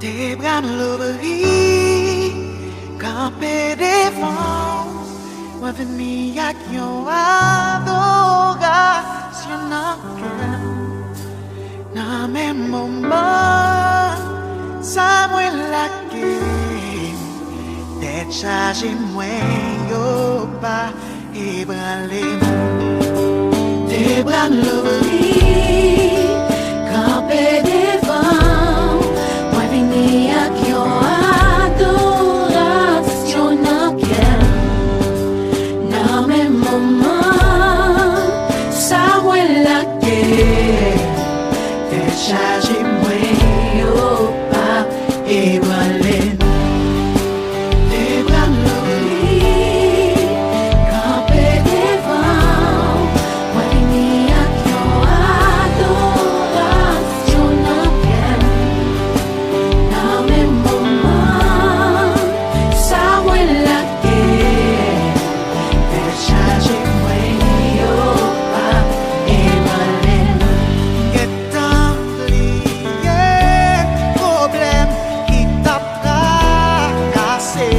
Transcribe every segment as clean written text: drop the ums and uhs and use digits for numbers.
Tes bras l'ouvrir, camper devant, moi venir avec une adoration dans le cœur. Dans mes moments, ça moi la gueule, t'es chargé moi yo pas ébranlé. Tes bras l'ouvrir, camper devant, moi venir avec une adoration dans le cœur. Dans mes moments, ça moi la gueule, t'es chargé moi yo pas ébranlé. Tes bras l'ouvrir, camper devant, moi venir avec une adoration dans le cœur. Dans mes moments, ça moi la gueule, t'es chargé moi yo pas ébranlé. Get down, problème qui t'a fracassé.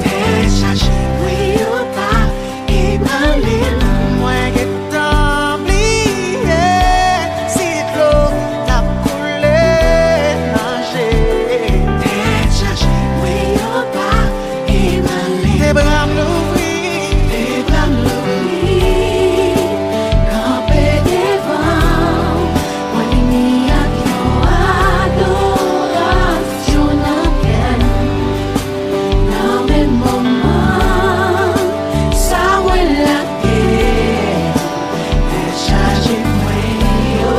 T'es chargé moi yo pas ébranlé. Moi get down, si l'eau t'a coulé, nager. T'es chargé moi yo pas ébranlé. Tes bras m'ouvrir, camper devant, moi venir avec une adoration dans le cœur. Dans mes moments, ça moi la gueule, t'es chargé moi yo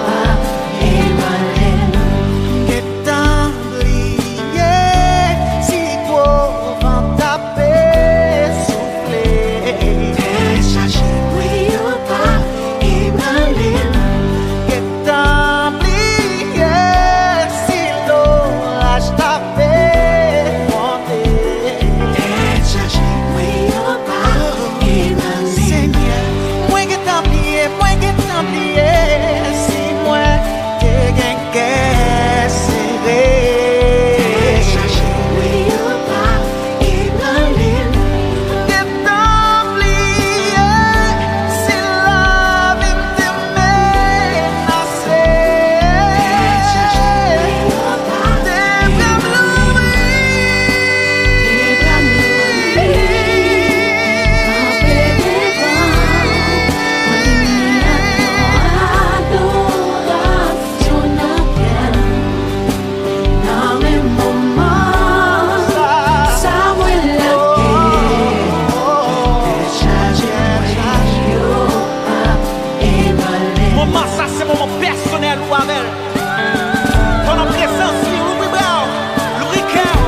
pas ébranlé. Get down, si gros vent taper souffler. T'es chargé moi yo pas ébranlé. Get down, si l'orage taper monter. T'es chargé moi yo pas ébranlé. Seigneur, moi get down, si moi t'es gain cœur serré. T'es chargé moi yo pas ébranlé. Get down, si la vie te menacée. T'es chargé moi yo pas ébranlé. Moment ça c'est moment personnel ou avec ton présence Louis Brown, Louis Cœur,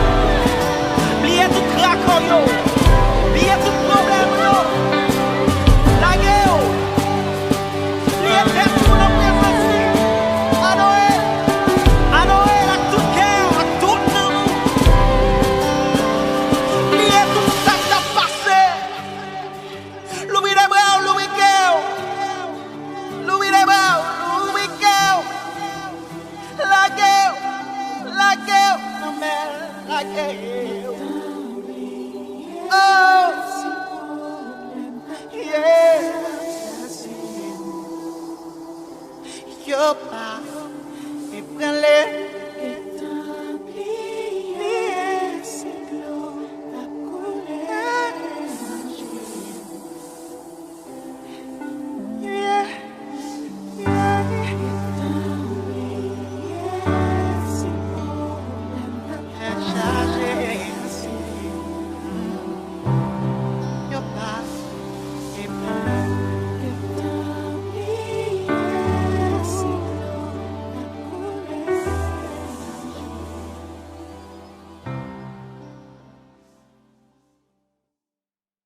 lié tout craquant yo, lié tout problème yo, la gueule, lié tout mon présence à Noël à tout cœur, à tout nom, lié tout ça qui t'a passé, Louis Brown, Louis Cœur. Louis Lebao, Louis Cœur, la gueule, ma mère, la gueule.